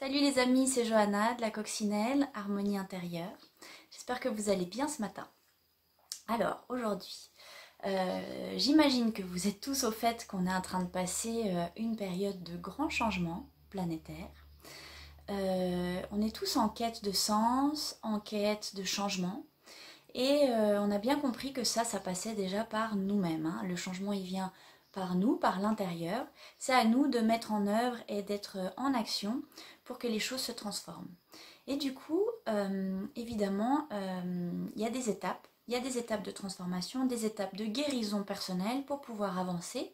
Salut les amis, c'est Johanna de la Coccinelle, Harmonie Intérieure. J'espère que vous allez bien ce matin. Alors aujourd'hui, j'imagine que vous êtes tous au fait qu'on est en train de passer une période de grands changements planétaires. On est tous en quête de sens, en quête de changement. Et on a bien compris que ça passait déjà par nous-mêmes. Hein. Le changement, il vient par nous, par l'intérieur. C'est à nous de mettre en œuvre et d'être en action pour que les choses se transforment. Et du coup, évidemment, il y a des étapes. Il y a des étapes de transformation, des étapes de guérison personnelle pour pouvoir avancer,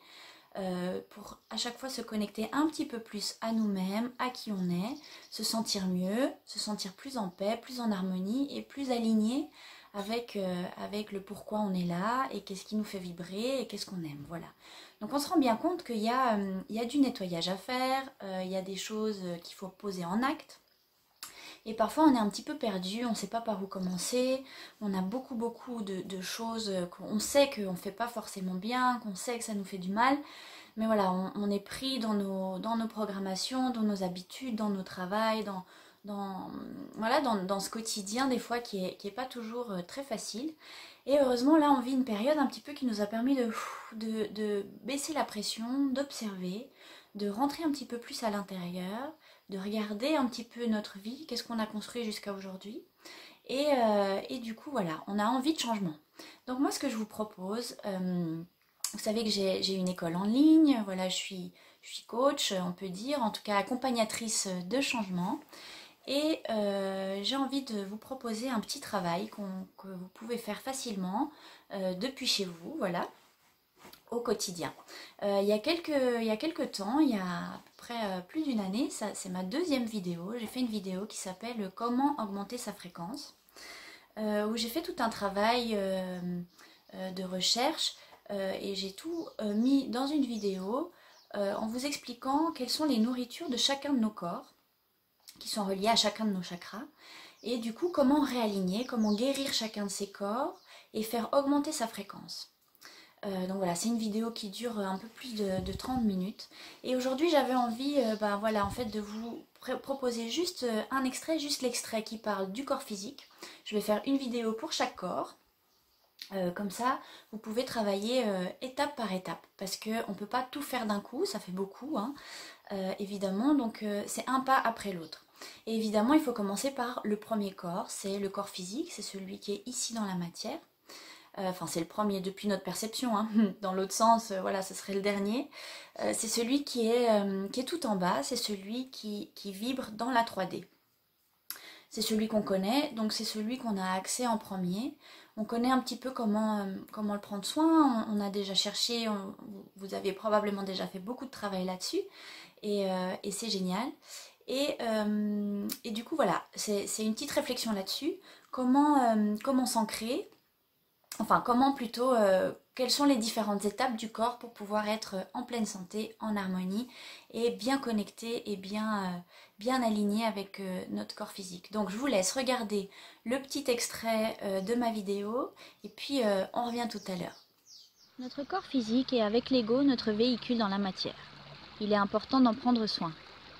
pour à chaque fois se connecter un petit peu plus à nous-mêmes, à qui on est, se sentir mieux, se sentir plus en paix, plus en harmonie et plus aligné avec le pourquoi on est là et qu'est-ce qui nous fait vibrer et qu'est-ce qu'on aime, voilà. Donc on se rend bien compte qu'il y a du nettoyage à faire, il y a des choses qu'il faut poser en acte. Et parfois on est un petit peu perdu, on ne sait pas par où commencer, on a beaucoup de choses qu'on sait qu'on ne fait pas forcément bien, qu'on sait que ça nous fait du mal. Mais voilà, on est pris dans nos programmations, dans nos habitudes, dans nos travails, dans ce quotidien des fois qui est pas toujours très facile. Et heureusement là on vit une période un petit peu qui nous a permis de baisser la pression, d'observer, de rentrer un petit peu plus à l'intérieur, de regarder un petit peu notre vie, qu'est-ce qu'on a construit jusqu'à aujourd'hui. Et du coup voilà, on a envie de changement. Donc moi ce que je vous propose, vous savez que j'ai une école en ligne, voilà, je suis coach, on peut dire, en tout cas accompagnatrice de changement. Et j'ai envie de vous proposer un petit travail que vous pouvez faire facilement depuis chez vous, voilà, au quotidien. Il y a quelques temps, il y a à peu près plus d'une année, c'est ma deuxième vidéo, j'ai fait une vidéo qui s'appelle Comment augmenter sa fréquence, où j'ai fait tout un travail de recherche et j'ai tout mis dans une vidéo en vous expliquant quelles sont les nourritures de chacun de nos corps, qui sont reliés à chacun de nos chakras, et du coup comment réaligner, comment guérir chacun de ces corps et faire augmenter sa fréquence. Donc voilà, c'est une vidéo qui dure un peu plus de 30 minutes. Et aujourd'hui j'avais envie voilà, en fait, de vous proposer juste un extrait, juste l'extrait qui parle du corps physique. Je vais faire une vidéo pour chaque corps. Comme ça, vous pouvez travailler étape par étape, parce qu'on ne peut pas tout faire d'un coup, ça fait beaucoup, hein, évidemment, donc c'est un pas après l'autre. Et évidemment, il faut commencer par le premier corps, c'est le corps physique, c'est celui qui est ici dans la matière. Enfin, c'est le premier depuis notre perception, hein. Dans l'autre sens, voilà, ce serait le dernier. C'est celui qui est tout en bas, c'est celui qui vibre dans la 3D. C'est celui qu'on connaît, donc c'est celui qu'on a accès en premier. On connaît un petit peu comment le prendre soin, on a déjà cherché, vous avez probablement déjà fait beaucoup de travail là-dessus, et c'est génial. Et du coup voilà, c'est une petite réflexion là-dessus, comment s'ancrer, enfin comment plutôt, quelles sont les différentes étapes du corps pour pouvoir être en pleine santé, en harmonie et bien connecté et bien aligné avec notre corps physique. Donc je vous laisse regarder le petit extrait de ma vidéo et puis on revient tout à l'heure. Notre corps physique est avec l'ego notre véhicule dans la matière. Il est important d'en prendre soin.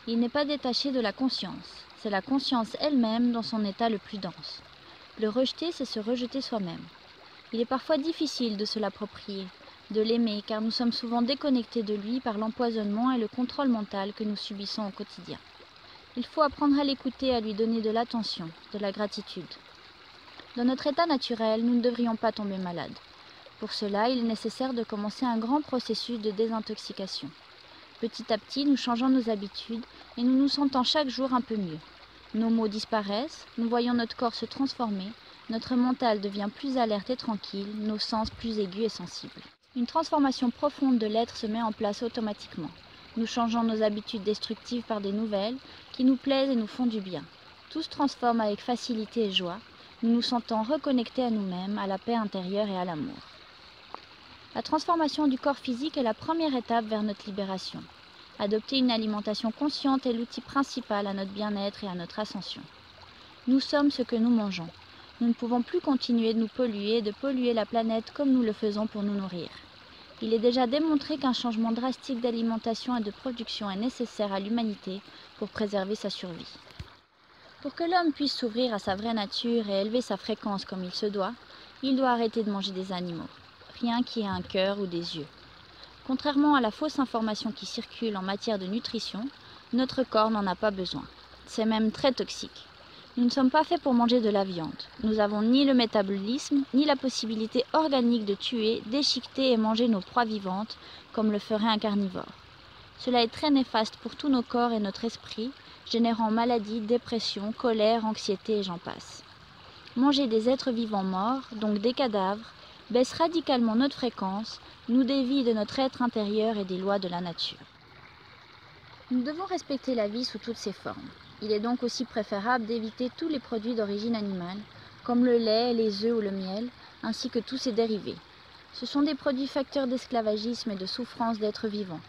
Il n'est pas détaché de la conscience. C'est la conscience elle-même dans son état le plus dense. Le rejeter, c'est se rejeter soi-même. Il est parfois difficile de se l'approprier, de l'aimer, car nous sommes souvent déconnectés de lui par l'empoisonnement et le contrôle mental que nous subissons au quotidien. Il faut apprendre à l'écouter, à lui donner de l'attention, de la gratitude. Dans notre état naturel, nous ne devrions pas tomber malades. Pour cela, il est nécessaire de commencer un grand processus de désintoxication. Petit à petit, nous changeons nos habitudes et nous nous sentons chaque jour un peu mieux. Nos maux disparaissent, nous voyons notre corps se transformer, notre mental devient plus alerte et tranquille, nos sens plus aigus et sensibles. Une transformation profonde de l'être se met en place automatiquement. Nous changeons nos habitudes destructives par des nouvelles qui nous plaisent et nous font du bien. Tout se transforme avec facilité et joie. Nous nous sentons reconnectés à nous-mêmes, à la paix intérieure et à l'amour. La transformation du corps physique est la première étape vers notre libération. Adopter une alimentation consciente est l'outil principal à notre bien-être et à notre ascension. Nous sommes ce que nous mangeons. Nous ne pouvons plus continuer de nous polluer et de polluer la planète comme nous le faisons pour nous nourrir. Il est déjà démontré qu'un changement drastique d'alimentation et de production est nécessaire à l'humanité pour préserver sa survie. Pour que l'homme puisse s'ouvrir à sa vraie nature et élever sa fréquence comme il se doit, il doit arrêter de manger des animaux, rien qui ait un cœur ou des yeux. Contrairement à la fausse information qui circule en matière de nutrition, notre corps n'en a pas besoin. C'est même très toxique. Nous ne sommes pas faits pour manger de la viande. Nous n'avons ni le métabolisme, ni la possibilité organique de tuer, déchiqueter et manger nos proies vivantes, comme le ferait un carnivore. Cela est très néfaste pour tous nos corps et notre esprit, générant maladies, dépression, colère, anxiété et j'en passe. Manger des êtres vivants morts, donc des cadavres, baisse radicalement notre fréquence, nous dévie de notre être intérieur et des lois de la nature. Nous devons respecter la vie sous toutes ses formes. Il est donc aussi préférable d'éviter tous les produits d'origine animale, comme le lait, les œufs ou le miel, ainsi que tous ses dérivés. Ce sont des produits facteurs d'esclavagisme et de souffrance d'êtres vivants.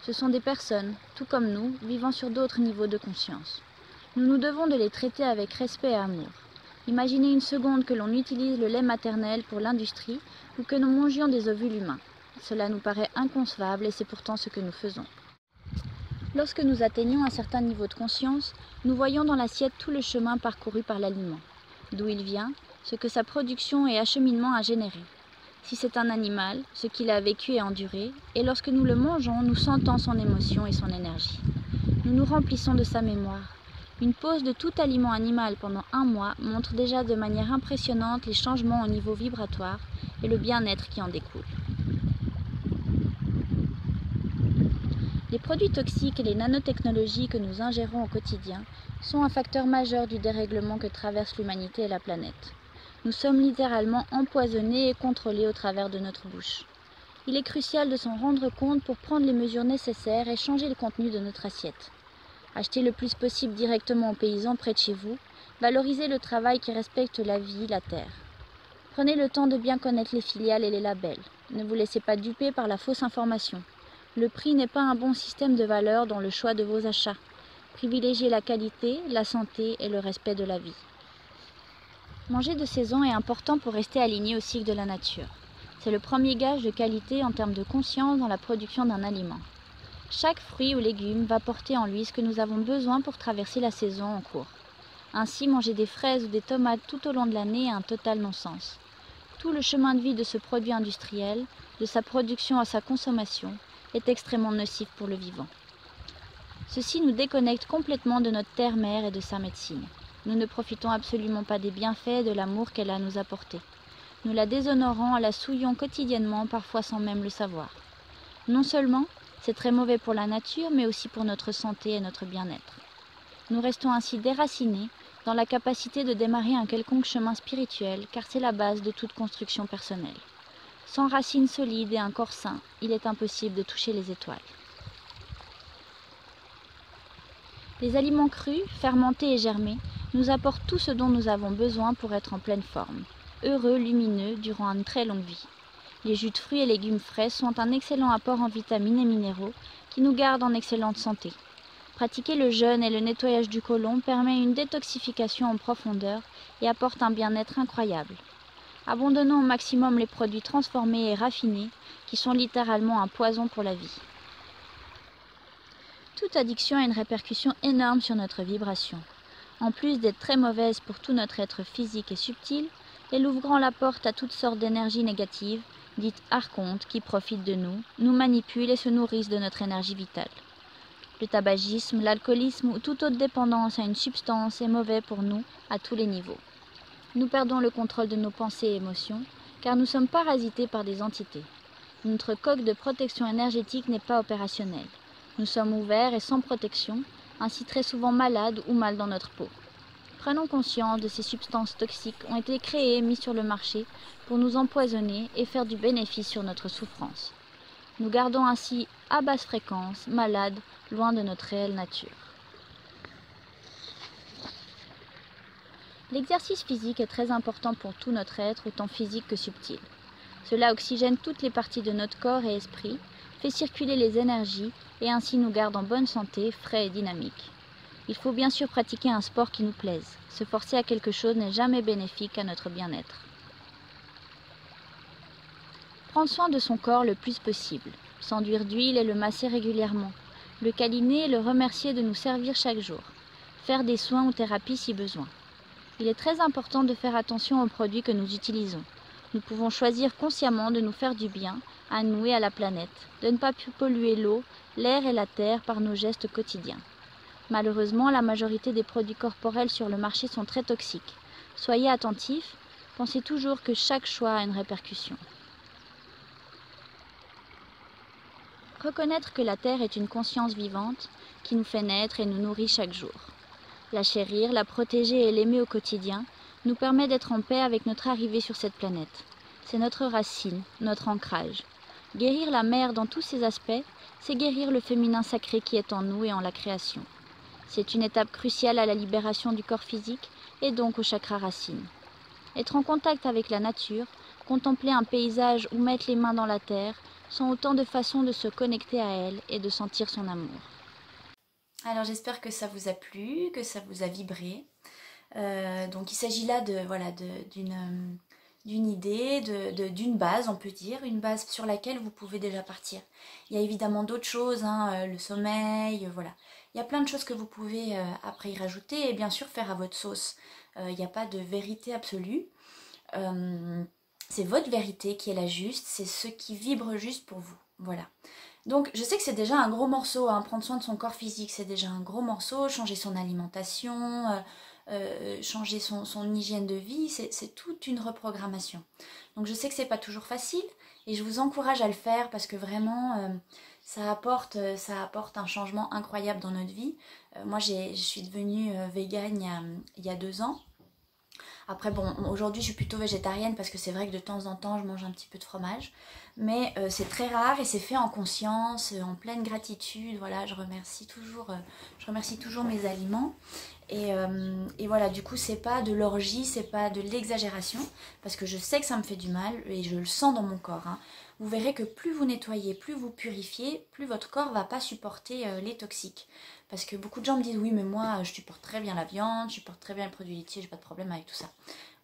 Ce sont des personnes, tout comme nous, vivant sur d'autres niveaux de conscience. Nous nous devons de les traiter avec respect et amour. Imaginez une seconde que l'on utilise le lait maternel pour l'industrie ou que nous mangions des ovules humains. Cela nous paraît inconcevable et c'est pourtant ce que nous faisons. Lorsque nous atteignons un certain niveau de conscience, nous voyons dans l'assiette tout le chemin parcouru par l'aliment, d'où il vient, ce que sa production et acheminement a généré. Si c'est un animal, ce qu'il a vécu et enduré, et lorsque nous le mangeons, nous sentons son émotion et son énergie. Nous nous remplissons de sa mémoire. Une pause de tout aliment animal pendant 1 mois montre déjà de manière impressionnante les changements au niveau vibratoire et le bien-être qui en découle. Les produits toxiques et les nanotechnologies que nous ingérons au quotidien sont un facteur majeur du dérèglement que traverse l'humanité et la planète. Nous sommes littéralement empoisonnés et contrôlés au travers de notre bouche. Il est crucial de s'en rendre compte pour prendre les mesures nécessaires et changer le contenu de notre assiette. Achetez le plus possible directement aux paysans près de chez vous, valorisez le travail qui respecte la vie, la terre. Prenez le temps de bien connaître les filiales et les labels. Ne vous laissez pas duper par la fausse information. Le prix n'est pas un bon système de valeur dans le choix de vos achats. Privilégiez la qualité, la santé et le respect de la vie. Manger de saison est important pour rester aligné au cycle de la nature. C'est le premier gage de qualité en termes de conscience dans la production d'un aliment. Chaque fruit ou légume va porter en lui ce que nous avons besoin pour traverser la saison en cours. Ainsi, manger des fraises ou des tomates tout au long de l'année est un total non-sens. Tout le chemin de vie de ce produit industriel, de sa production à sa consommation, est extrêmement nocif pour le vivant. Ceci nous déconnecte complètement de notre terre-mère et de sa médecine. Nous ne profitons absolument pas des bienfaits et de l'amour qu'elle a à nous apporter. Nous la déshonorons en la souillons quotidiennement, parfois sans même le savoir. Non seulement, c'est très mauvais pour la nature, mais aussi pour notre santé et notre bien-être. Nous restons ainsi déracinés dans la capacité de démarrer un quelconque chemin spirituel, car c'est la base de toute construction personnelle. Sans racines solides et un corps sain, il est impossible de toucher les étoiles. Les aliments crus, fermentés et germés nous apportent tout ce dont nous avons besoin pour être en pleine forme, heureux, lumineux, durant une très longue vie. Les jus de fruits et légumes frais sont un excellent apport en vitamines et minéraux qui nous gardent en excellente santé. Pratiquer le jeûne et le nettoyage du côlon permet une détoxification en profondeur et apporte un bien-être incroyable. Abandonnons au maximum les produits transformés et raffinés qui sont littéralement un poison pour la vie. Toute addiction a une répercussion énorme sur notre vibration. En plus d'être très mauvaise pour tout notre être physique et subtil, elle ouvre grand la porte à toutes sortes d'énergies négatives, dites archontes, qui profitent de nous, nous manipulent et se nourrissent de notre énergie vitale. Le tabagisme, l'alcoolisme ou toute autre dépendance à une substance est mauvais pour nous à tous les niveaux. Nous perdons le contrôle de nos pensées et émotions, car nous sommes parasités par des entités. Notre coque de protection énergétique n'est pas opérationnelle. Nous sommes ouverts et sans protection, ainsi très souvent malades ou mal dans notre peau. Prenons conscience de ces substances toxiques ont été créées et mises sur le marché pour nous empoisonner et faire du bénéfice sur notre souffrance. Nous gardons ainsi à basse fréquence, malades, loin de notre réelle nature. L'exercice physique est très important pour tout notre être, autant physique que subtil. Cela oxygène toutes les parties de notre corps et esprit, fait circuler les énergies et ainsi nous garde en bonne santé, frais et dynamiques. Il faut bien sûr pratiquer un sport qui nous plaise. Se forcer à quelque chose n'est jamais bénéfique à notre bien-être. Prendre soin de son corps le plus possible, s'enduire d'huile et le masser régulièrement, le câliner et le remercier de nous servir chaque jour, faire des soins ou thérapies si besoin. Il est très important de faire attention aux produits que nous utilisons. Nous pouvons choisir consciemment de nous faire du bien, à nous et à la planète, de ne pas polluer l'eau, l'air et la terre par nos gestes quotidiens. Malheureusement, la majorité des produits corporels sur le marché sont très toxiques. Soyez attentifs, pensez toujours que chaque choix a une répercussion. Reconnaître que la Terre est une conscience vivante qui nous fait naître et nous nourrit chaque jour. La chérir, la protéger et l'aimer au quotidien nous permet d'être en paix avec notre arrivée sur cette planète. C'est notre racine, notre ancrage. Guérir la mère dans tous ses aspects, c'est guérir le féminin sacré qui est en nous et en la création. C'est une étape cruciale à la libération du corps physique et donc au chakra racine. Être en contact avec la nature, contempler un paysage ou mettre les mains dans la terre sont autant de façons de se connecter à elle et de sentir son amour. Alors j'espère que ça vous a plu, que ça vous a vibré. Donc il s'agit là d'une idée, d'une base, on peut dire, une base sur laquelle vous pouvez déjà partir. Il y a évidemment d'autres choses, le sommeil, voilà. Il y a plein de choses que vous pouvez après y rajouter et bien sûr faire à votre sauce. Il n'y a pas de vérité absolue. C'est votre vérité qui est la juste, c'est ce qui vibre juste pour vous. Voilà. Donc je sais que c'est déjà un gros morceau, prendre soin de son corps physique, c'est déjà un gros morceau, changer son alimentation, changer son hygiène de vie, c'est toute une reprogrammation. Donc je sais que c'est pas toujours facile et je vous encourage à le faire parce que vraiment ça apporte un changement incroyable dans notre vie. Moi je suis devenue végane il y a 2 ans. Après bon, aujourd'hui je suis plutôt végétarienne parce que c'est vrai que de temps en temps je mange un petit peu de fromage. Mais c'est très rare et c'est fait en conscience, en pleine gratitude. Voilà, je remercie toujours mes aliments. Et voilà, du coup c'est pas de l'orgie, c'est pas de l'exagération. Parce que je sais que ça me fait du mal et je le sens dans mon corps. Vous verrez que plus vous nettoyez, plus vous purifiez, plus votre corps va pas supporter les toxiques. Parce que beaucoup de gens me disent oui mais moi je supporte très bien la viande, je supporte très bien les produits laitiers, j'ai pas de problème avec tout ça.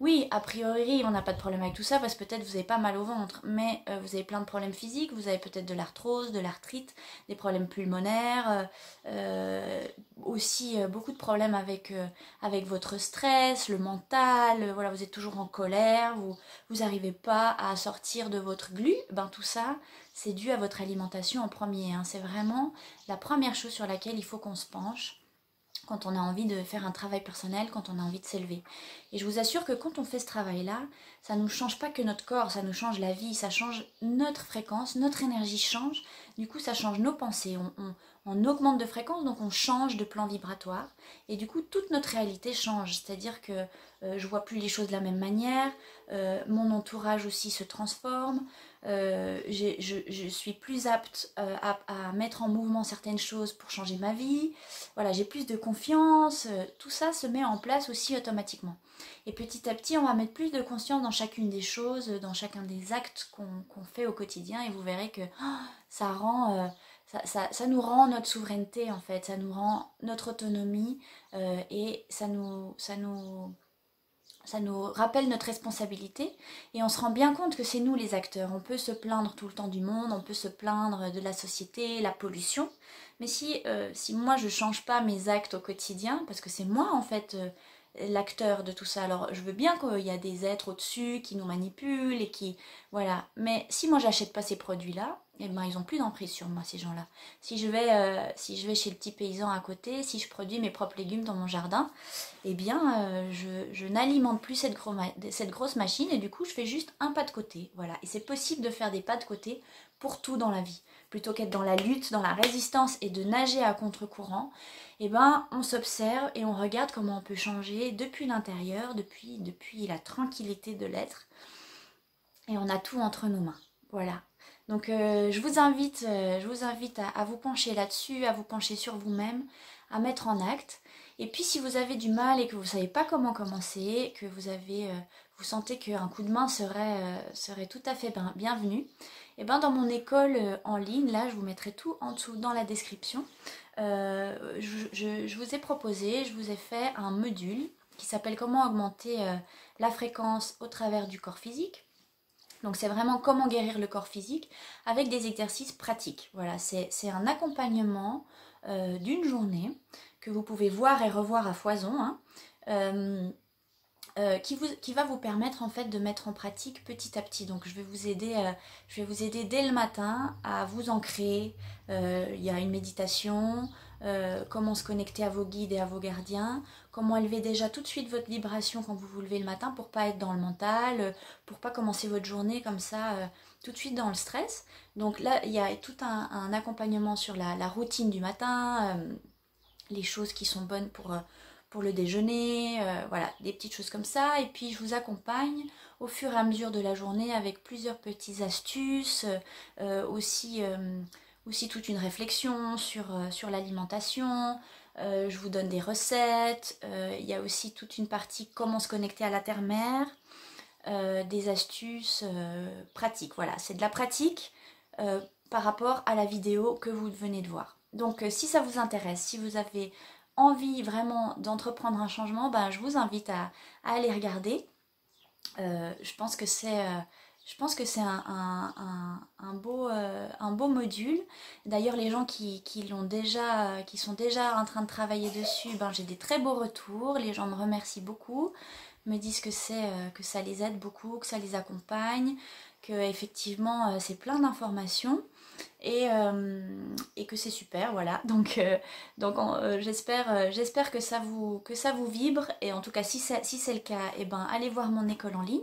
Oui, a priori on n'a pas de problème avec tout ça parce que peut-être vous n'avez pas mal au ventre, mais vous avez plein de problèmes physiques, vous avez peut-être de l'arthrose, de l'arthrite, des problèmes pulmonaires, aussi beaucoup de problèmes avec votre stress, le mental, voilà, vous êtes toujours en colère, vous n'arrivez pas à sortir de votre glu, ben tout ça c'est dû à votre alimentation en premier, c'est vraiment la première chose sur laquelle il faut qu'on se penche quand on a envie de faire un travail personnel, quand on a envie de s'élever. Et je vous assure que quand on fait ce travail-là, ça ne nous change pas que notre corps, ça nous change la vie, ça change notre fréquence, notre énergie change, du coup ça change nos pensées, on augmente de fréquence, donc on change de plan vibratoire, et du coup toute notre réalité change, c'est-à-dire que je vois plus les choses de la même manière, mon entourage aussi se transforme, je suis plus apte à mettre en mouvement certaines choses pour changer ma vie, voilà, j'ai plus de confiance, tout ça se met en place aussi automatiquement. Et petit à petit, on va mettre plus de conscience dans chacune des choses, dans chacun des actes qu'on fait au quotidien, et vous verrez que ça nous rend notre souveraineté en fait, ça nous rend notre autonomie et ça nous rappelle notre responsabilité et on se rend bien compte que c'est nous les acteurs. On peut se plaindre tout le temps du monde, on peut se plaindre de la société, la pollution, mais si moi je change pas mes actes au quotidien, parce que c'est moi en fait l'acteur de tout ça, alors je veux bien qu'il y a des êtres au-dessus qui nous manipulent et qui... Voilà, mais si moi j'achète pas ces produits-là, eh ben ils ont plus d'emprise sur moi ces gens-là. Si je vais chez le petit paysan à côté, si je produis mes propres légumes dans mon jardin, eh bien je n'alimente plus cette grosse machine et du coup je fais juste un pas de côté. Voilà, et c'est possible de faire des pas de côté pour tout dans la vie. Plutôt qu'être dans la lutte, dans la résistance et de nager à contre-courant, eh ben on s'observe et on regarde comment on peut changer depuis l'intérieur, depuis la tranquillité de l'être. Et on a tout entre nos mains. Voilà. Donc je vous invite à vous pencher là-dessus, à vous pencher sur vous-même, à mettre en acte. Et puis si vous avez du mal et que vous ne savez pas comment commencer, que vous sentez qu'un coup de main serait tout à fait bienvenu, et ben dans mon école en ligne, là je vous mettrai tout en dessous dans la description. Je vous ai fait un module qui s'appelle comment augmenter la fréquence au travers du corps physique. Donc c'est vraiment comment guérir le corps physique avec des exercices pratiques. Voilà, c'est un accompagnement d'une journée que vous pouvez voir et revoir à foison, hein, qui va vous permettre en fait de mettre en pratique petit à petit. Donc je vais vous aider dès le matin à vous ancrer. Il y a une méditation, comment se connecter à vos guides et à vos gardiens, comment élever déjà tout de suite votre vibration quand vous vous levez le matin pour pas être dans le mental, pour pas commencer votre journée comme ça tout de suite dans le stress. Donc là il y a tout un accompagnement sur la routine du matin, les choses qui sont bonnes pour le déjeuner, voilà, des petites choses comme ça. Et puis je vous accompagne au fur et à mesure de la journée avec plusieurs petites astuces, aussi toute une réflexion sur l'alimentation. Je vous donne des recettes. Il y a aussi toute une partie comment se connecter à la terre-mère, des astuces pratiques. Voilà, c'est de la pratique par rapport à la vidéo que vous venez de voir. Donc si ça vous intéresse, si vous avez envie vraiment d'entreprendre un changement, ben, je vous invite à aller regarder. Je pense que c'est un beau module. D'ailleurs, les gens qui sont déjà en train de travailler dessus, ben, j'ai des très beaux retours. Les gens me remercient beaucoup, me disent que ça les aide beaucoup, que ça les accompagne, que effectivement c'est plein d'informations. Et que c'est super, voilà. Donc j'espère que ça vous vibre. Et en tout cas, si c'est le cas, eh ben, allez voir mon école en ligne.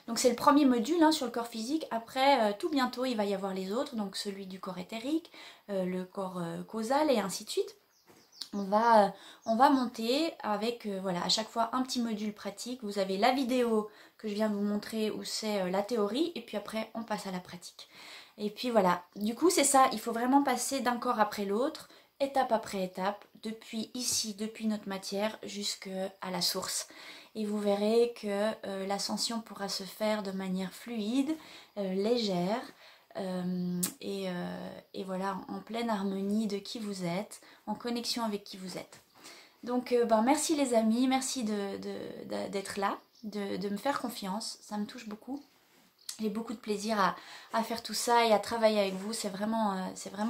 Donc c'est le premier module hein, sur le corps physique. Après, tout bientôt, il va y avoir les autres. Donc celui du corps éthérique, le corps causal et ainsi de suite. On va monter avec voilà, à chaque fois un petit module pratique. Vous avez la vidéo que je viens de vous montrer où c'est la théorie. Et puis après, on passe à la pratique. Et puis voilà, du coup c'est ça, il faut vraiment passer d'un corps après l'autre, étape après étape, depuis ici, depuis notre matière, jusqu'à la source. Et vous verrez que l'ascension pourra se faire de manière fluide, légère, et voilà, en pleine harmonie de qui vous êtes, en connexion avec qui vous êtes. Donc ben, merci les amis, merci d'être là, de me faire confiance, ça me touche beaucoup. J'ai beaucoup de plaisir à faire tout ça et à travailler avec vous, c'est vraiment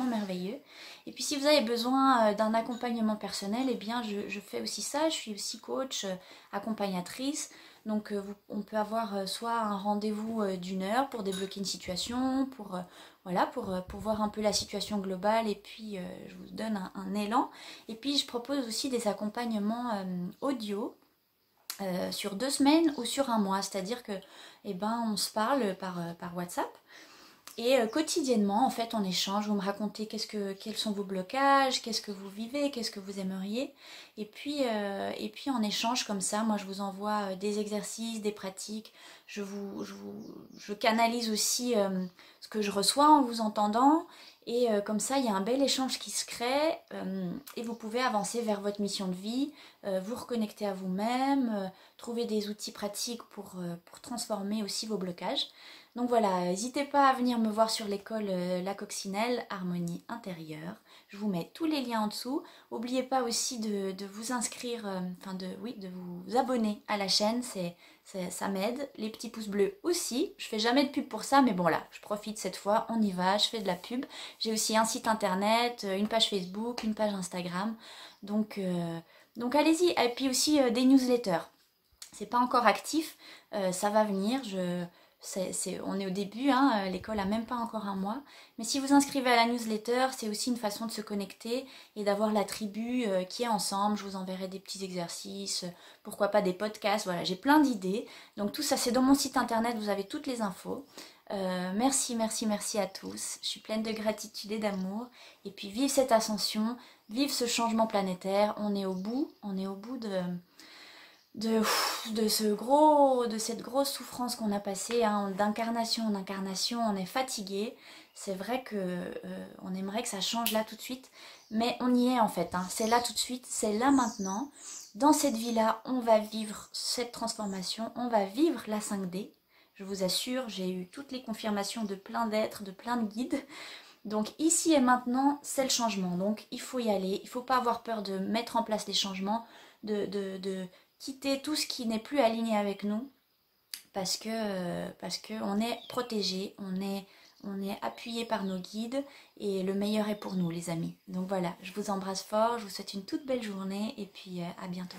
merveilleux. Et puis si vous avez besoin d'un accompagnement personnel, eh bien je fais aussi ça, je suis aussi coach, accompagnatrice. Donc on peut avoir soit un rendez-vous d'1 heure pour débloquer une situation, voilà, pour voir un peu la situation globale et puis je vous donne un élan. Et puis je propose aussi des accompagnements audio. Sur 2 semaines ou sur un mois, c'est-à-dire que eh ben, on se parle par WhatsApp et quotidiennement en fait on échange, vous me racontez quels sont vos blocages, qu'est-ce que vous vivez, qu'est-ce que vous aimeriez et puis on échange comme ça, moi je vous envoie des exercices, des pratiques, je canalise aussi ce que je reçois en vous entendant et comme ça il y a un bel échange qui se crée et vous pouvez avancer vers votre mission de vie, vous reconnecter à vous-même, trouver des outils pratiques pour transformer aussi vos blocages. Donc voilà, n'hésitez pas à venir me voir sur l'école La Coccinelle, Harmonie Intérieure. Je vous mets tous les liens en dessous. N'oubliez pas aussi de vous inscrire, de vous abonner à la chaîne, ça m'aide. Les petits pouces bleus aussi. Je fais jamais de pub pour ça, mais bon là, je profite cette fois, on y va, je fais de la pub. J'ai aussi un site internet, une page Facebook, une page Instagram. Donc allez-y. Et puis aussi des newsletters. C'est pas encore actif, ça va venir. On est au début, hein, l'école a même pas encore un mois. Mais si vous inscrivez à la newsletter, c'est aussi une façon de se connecter et d'avoir la tribu qui est ensemble. Je vous enverrai des petits exercices, pourquoi pas des podcasts. Voilà, j'ai plein d'idées. Donc tout ça, c'est dans mon site internet, vous avez toutes les infos. Merci à tous. Je suis pleine de gratitude et d'amour. Et puis vive cette ascension, vive ce changement planétaire. On est au bout de cette grosse souffrance qu'on a passée, hein, d'incarnation en incarnation, on est fatigué. C'est vrai que on aimerait que ça change là tout de suite, mais on y est en fait, hein. C'est là tout de suite, c'est là maintenant. Dans cette vie-là, on va vivre cette transformation, on va vivre la 5D. Je vous assure, j'ai eu toutes les confirmations de plein d'êtres, de plein de guides. Donc ici et maintenant, c'est le changement. Donc il faut y aller, il ne faut pas avoir peur de mettre en place les changements, de quitter tout ce qui n'est plus aligné avec nous parce que on est protégé, on est appuyé par nos guides et le meilleur est pour nous les amis. Donc voilà, je vous embrasse fort, je vous souhaite une toute belle journée et puis à bientôt.